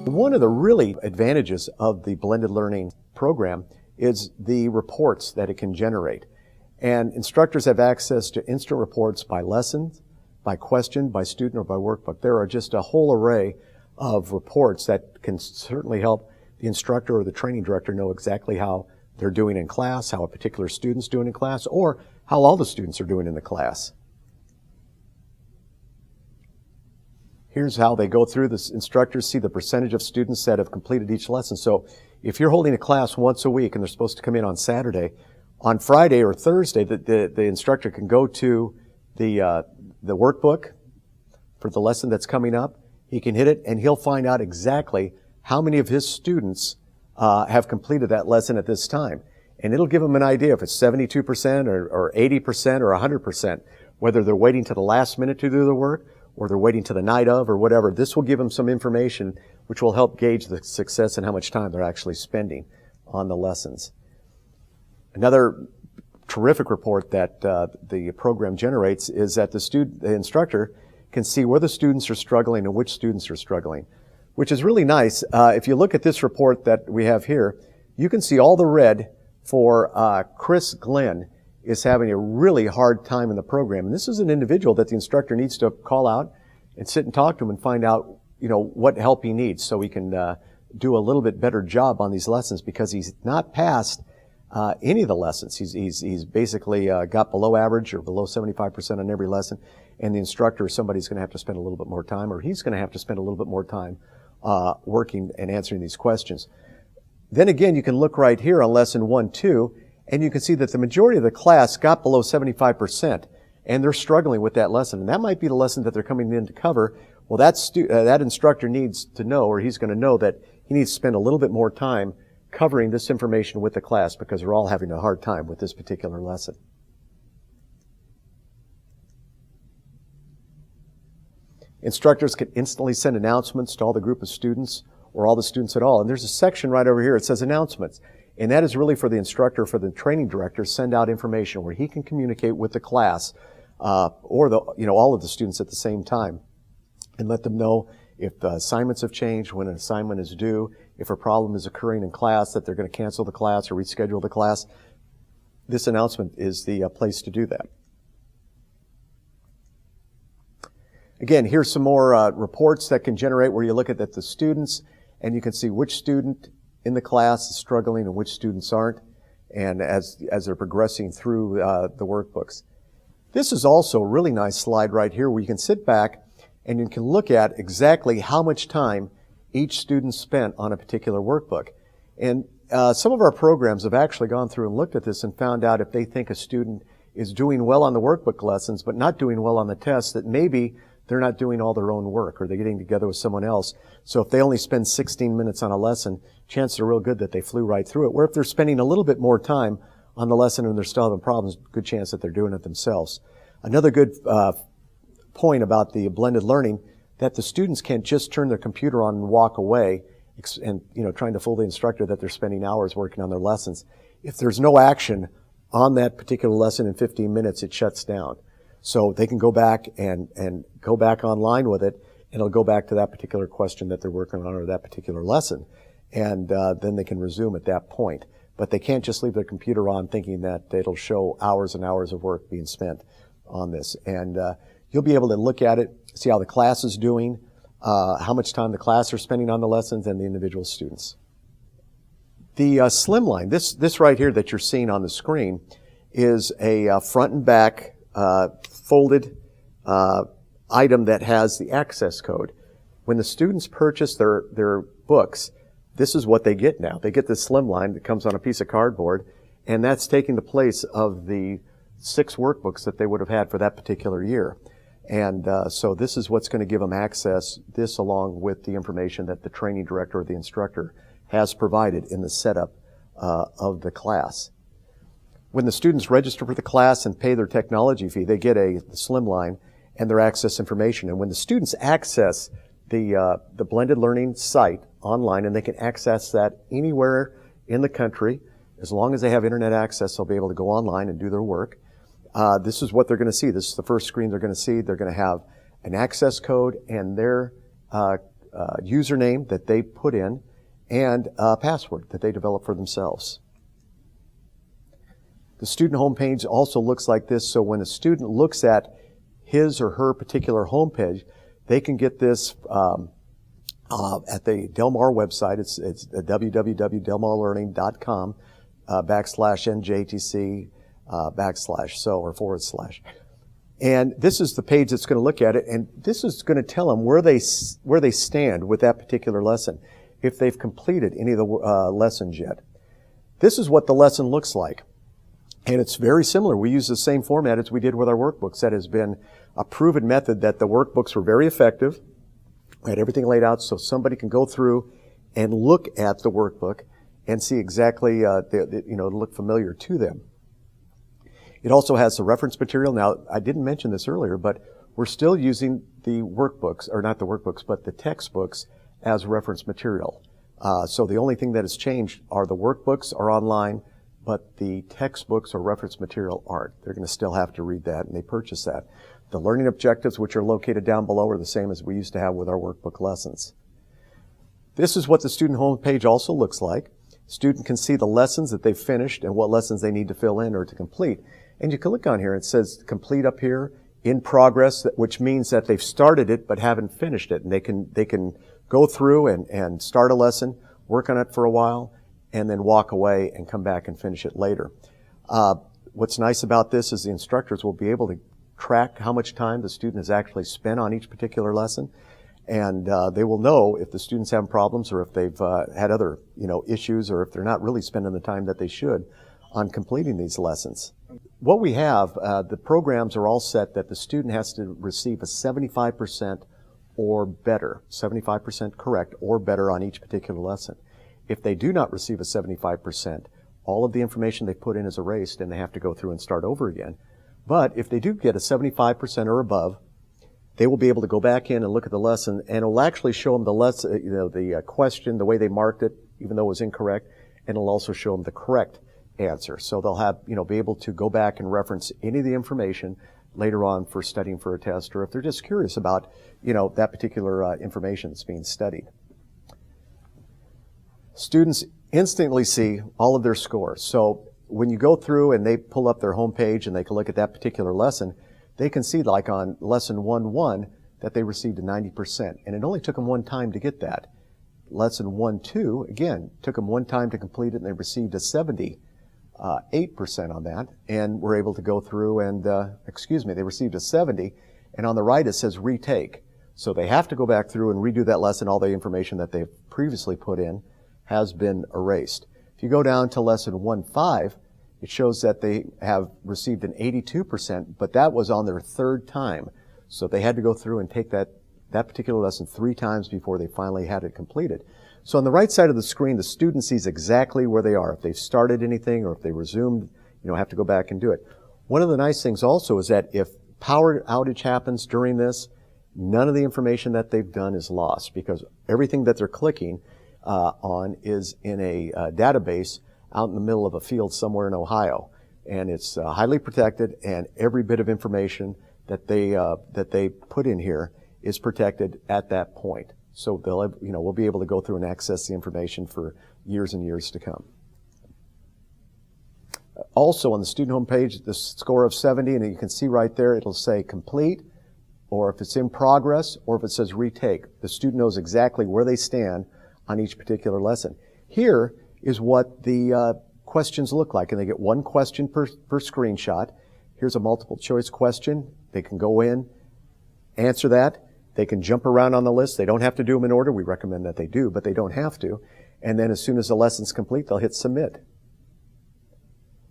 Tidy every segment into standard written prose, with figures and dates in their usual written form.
One of the really advantages of the blended learning program is the reports that it can generate. And instructors have access to instant reports by lessons, by question, by student, or by workbook. There are just a whole array of reports that can certainly help the instructor or the training director know exactly how they're doing in class, how a particular student's doing in class, or how all the students are doing in the class. Here's how they go through this. Instructors see the percentage of students that have completed each lesson. So if you're holding a class once a week and they're supposed to come in on Saturday, on Friday or Thursday, the instructor can go to the workbook for the lesson that's coming up. He can hit it and he'll find out exactly how many of his students have completed that lesson at this time. And it'll give him an idea if it's 72% or 80% or 100%, whether they're waiting to the last minute to do the work or they're waiting to the night of or whatever. This will give them some information which will help gauge the success and how much time they're actually spending on the lessons. Another terrific report that the program generates is that the instructor can see where the students are struggling and which students are struggling, which is really nice. If you look at this report that we have here, you can see all the red for Chris Glenn is having a really hard time in the program. And this is an individual that the instructor needs to call out and sit and talk to him and find out, what help he needs so he can do a little bit better job on these lessons, because he's not passed any of the lessons. He's basically got below average or below 75% on every lesson. And the instructor, somebody's going to have to spend a little bit more time, or he's going to have to spend a little bit more time working and answering these questions. Then again, you can look right here on lesson 1, 2, and you can see that the majority of the class got below 75%, and they're struggling with that lesson. And that might be the lesson that they're coming in to cover. Well, that instructor needs to know, or he's going to know, that he needs to spend a little bit more time covering this information with the class, because they're all having a hard time with this particular lesson. Instructors can instantly send announcements to all the group of students or all the students at all. And there's a section right over here. It says announcements. And that is really for the instructor, for the training director, send out information where he can communicate with the class or all of the students at the same time, and let them know if the assignments have changed, when an assignment is due, if a problem is occurring in class, that they're going to cancel the class or reschedule the class. This announcement is the place to do that. Again, here's some more reports that can generate where you look at the students, and you can see which student in the class is struggling and which students aren't, and as they're progressing through the workbooks. This is also a really nice slide right here where you can sit back and you can look at exactly how much time each student spent on a particular workbook. And some of our programs have actually gone through and looked at this and found out if they think a student is doing well on the workbook lessons but not doing well on the tests, that maybe they're not doing all their own work, or they're getting together with someone else. So if they only spend 16 minutes on a lesson, chances are real good that they flew right through it. Where if they're spending a little bit more time on the lesson and they're still having problems, good chance that they're doing it themselves. Another good point about the blended learning, that the students can't just turn their computer on and walk away and trying to fool the instructor that they're spending hours working on their lessons. If there's no action on that particular lesson in 15 minutes, it shuts down. So they can go back and go back online with it, and it'll go back to that particular question that they're working on or that particular lesson. And then they can resume at that point. But they can't just leave their computer on thinking that it'll show hours and hours of work being spent on this. And you'll be able to look at it, see how the class is doing, how much time the class are spending on the lessons, and the individual students. The slimline, this right here that you're seeing on the screen, is a front and back folded item that has the access code. When the students purchase their books, this is what they get now. They get this slimline that comes on a piece of cardboard, and that's taking the place of the 6 workbooks that they would have had for that particular year. And so this is what's going to give them access, this along with the information that the training director or the instructor has provided in the setup of the class. When the students register for the class and pay their technology fee, they get the slimline and their access information. And when the students access the blended learning site online, and they can access that anywhere in the country, as long as they have internet access, they'll be able to go online and do their work. This is what they're going to see. This is the first screen they're going to see. They're going to have an access code and their username that they put in and a password that they develop for themselves. The student homepage also looks like this, so when a student looks at his or her particular homepage, they can get this at the Del Mar website. It's www.delmarlearning.com /NJTC /so/. And this is the page that's going to look at it, and this is going to tell them where they stand with that particular lesson, if they've completed any of the lessons yet. This is what the lesson looks like. And it's very similar. We use the same format as we did with our workbooks. That has been a proven method that the workbooks were very effective. We had everything laid out so somebody can go through and look at the workbook and see exactly, look familiar to them. It also has the reference material. Now, I didn't mention this earlier, but we're still using the workbooks, or not the workbooks, but the textbooks as reference material. So the only thing that has changed are the workbooks are online, but the textbooks or reference material aren't. They're going to still have to read that, and they purchase that. The learning objectives, which are located down below, are the same as we used to have with our workbook lessons. This is what the student homepage also looks like. Student can see the lessons that they've finished and what lessons they need to fill in or to complete. And you can click on here. It says complete up here, in progress, which means that they've started it but haven't finished it. And they can go through and start a lesson, work on it for a while, and then walk away and come back and finish it later. What's nice about this is the instructors will be able to track how much time the student has actually spent on each particular lesson, and they will know if the student's having problems or if they've had other issues, or if they're not really spending the time that they should on completing these lessons. What we have, the programs are all set that the student has to receive a 75% or better, 75% correct or better on each particular lesson. If they do not receive a 75%, all of the information they put in is erased and they have to go through and start over again. But if they do get a 75% or above, they will be able to go back in and look at the lesson, and it will actually show them the lesson, the question, the way they marked it, even though it was incorrect, and it'll also show them the correct answer. So they'll have, be able to go back and reference any of the information later on for studying for a test, or if they're just curious about, that particular information that's being studied. Students instantly see all of their scores. So when you go through and they pull up their home page and they can look at that particular lesson, they can see, like on lesson 1-1, that they received a 90%. And it only took them one time to get that. Lesson 1-2, again, took them one time to complete it, and they received a 78% on that. And were able to go through and, they received a 70. And on the right it says retake. So they have to go back through and redo that lesson. All the information that they've previously put in has been erased. If you go down to lesson 1-5, it shows that they have received an 82%, but that was on their third time. So they had to go through and take that particular lesson 3 times before they finally had it completed. So on the right side of the screen, the student sees exactly where they are. If they've started anything or if they resumed, have to go back and do it. One of the nice things also is that if power outage happens during this, none of the information that they've done is lost, because everything that they're clicking on is in a database out in the middle of a field somewhere in Ohio, and it's highly protected, and every bit of information that they put in here is protected at that point. So they'll we'll be able to go through and access the information for years and years to come. Also on the student homepage, the score of 70, and you can see right there it'll say complete, or if it's in progress, or if it says retake. The student knows exactly where they stand on each particular lesson. Here is what the questions look like, and they get one question per screenshot. Here's a multiple choice question. They can go in, answer that. They can jump around on the list. They don't have to do them in order. We recommend that they do, but they don't have to. And then as soon as the lesson's complete, they'll hit submit.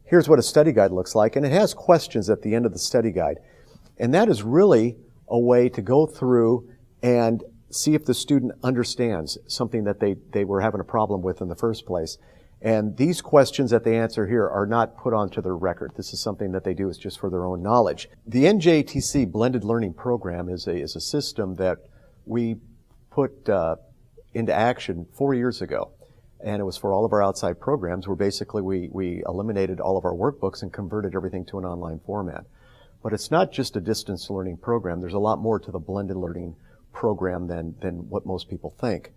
Here's what a study guide looks like, and it has questions at the end of the study guide. And that is really a way to go through and see if the student understands something that they were having a problem with in the first place. And these questions that they answer here are not put onto their record. This is something that they do is just for their own knowledge. The NJTC Blended Learning Program is a system that we put into action 4 years ago. And it was for all of our outside programs, where basically we eliminated all of our workbooks and converted everything to an online format. But it's not just a distance learning program. There's a lot more to the blended learning program than what most people think.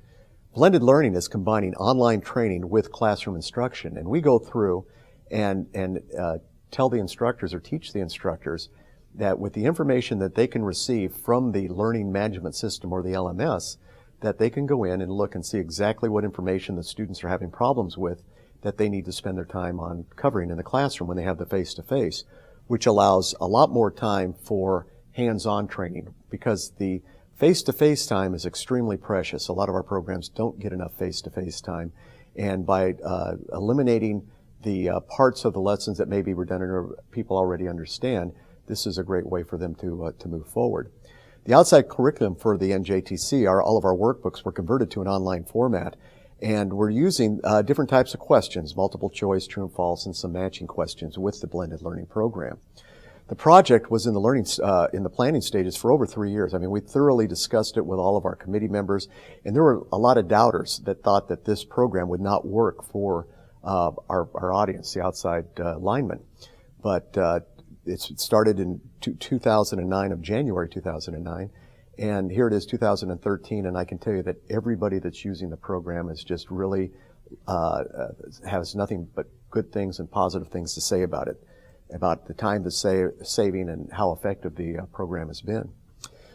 Blended learning is combining online training with classroom instruction, and we go through and tell the instructors or teach the instructors that with the information that they can receive from the learning management system or the LMS, that they can go in and look and see exactly what information the students are having problems with that they need to spend their time on covering in the classroom when they have the face-to-face, which allows a lot more time for hands-on training, because the face-to-face time is extremely precious. A lot of our programs don't get enough face-to-face time, and by eliminating the parts of the lessons that may be redundant or people already understand, this is a great way for them to move forward. The outside curriculum for the NJTC are all of our workbooks were converted to an online format, and we're using different types of questions, multiple choice, true and false, and some matching questions with the blended learning program. The project was in the planning stages for over 3 years. I mean, we thoroughly discussed it with all of our committee members, and there were a lot of doubters that thought that this program would not work for our audience, the outside linemen. But it started in 2009, of January 2009, and here it is 2013, and I can tell you that everybody that's using the program is just really has nothing but good things and positive things to say about it, about the time saving and how effective the program has been.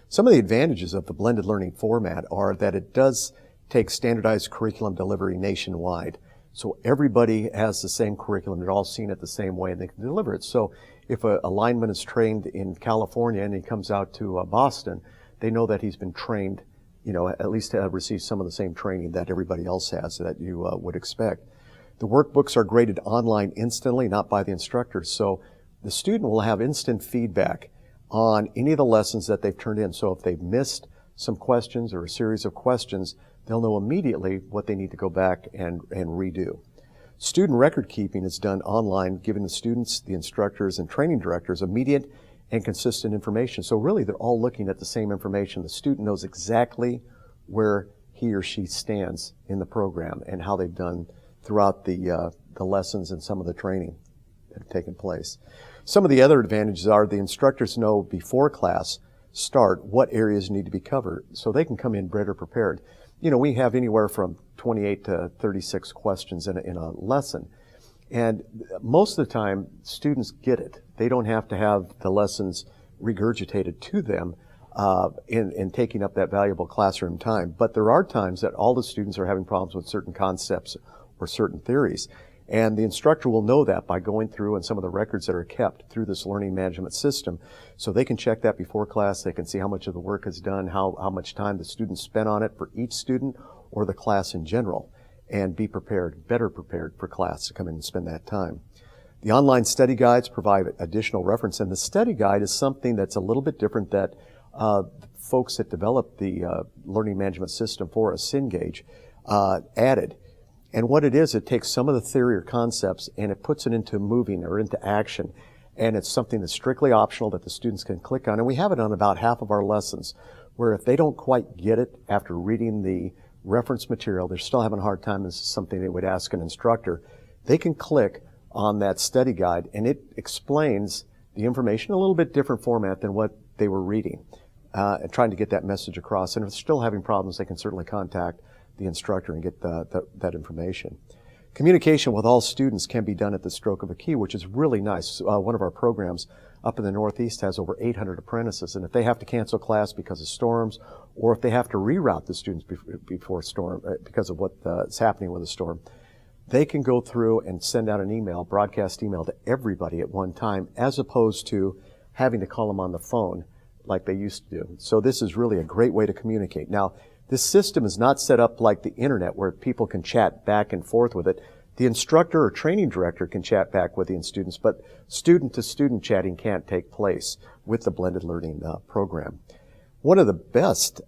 Some of the advantages of the blended learning format are that it does take standardized curriculum delivery nationwide. So everybody has the same curriculum, they're all seeing it the same way, and they can deliver it. So if a lineman is trained in California and he comes out to Boston, they know that he's been trained, at least to receive some of the same training that everybody else has that you would expect. The workbooks are graded online instantly, not by the instructor, so the student will have instant feedback on any of the lessons that they've turned in. So if they've missed some questions or a series of questions, they'll know immediately what they need to go back and redo. Student record keeping is done online, giving the students, the instructors, and training directors immediate and consistent information. So really, they're all looking at the same information. The student knows exactly where he or she stands in the program and how they've done throughout the lessons and some of the training that have taken place. Some of the other advantages are the instructors know before class start what areas need to be covered, so they can come in better prepared. We have anywhere from 28 to 36 questions in a lesson. And most of the time, students get it. They don't have to have the lessons regurgitated to them in taking up that valuable classroom time. But there are times that all the students are having problems with certain concepts or certain theories. And the instructor will know that by going through and some of the records that are kept through this learning management system. So they can check that before class. They can see how much of the work is done, how much time the students spent on it for each student or the class in general, and be prepared, better prepared for class to come in and spend that time. The online study guides provide additional reference, and the study guide is something that's a little bit different that folks that developed the learning management system for us, Cengage, added. And what it is, it takes some of the theory or concepts and it puts it into moving or into action. And it's something that's strictly optional that the students can click on. And we have it on about half of our lessons, where if they don't quite get it after reading the reference material, they're still having a hard time, this is something they would ask an instructor, they can click on that study guide and it explains the information in a little bit different format than what they were reading, and trying to get that message across. And if they're still having problems, they can certainly contact the instructor and get that information. Communication with all students can be done at the stroke of a key, which is really nice. One of our programs up in the Northeast has over 800 apprentices, and if they have to cancel class because of storms, or if they have to reroute the students before storm because of what's happening with the storm, they can go through and send out an email, broadcast email to everybody at one time, as opposed to having to call them on the phone like they used to do. So this is really a great way to communicate. Now, this system is not set up like the internet where people can chat back and forth with it. The instructor or training director can chat back with the students, but student-to-student chatting can't take place with the blended learning program. One of the best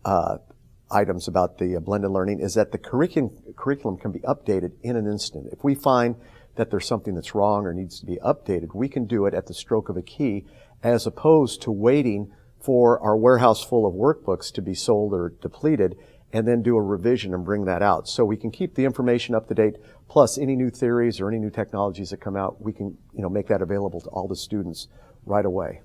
items about the blended learning is that the curriculum can be updated in an instant. If we find that there's something that's wrong or needs to be updated, we can do it at the stroke of a key, as opposed to waiting for our warehouse full of workbooks to be sold or depleted and then do a revision and bring that out. So we can keep the information up to date, plus any new theories or any new technologies that come out, we can make that available to all the students right away.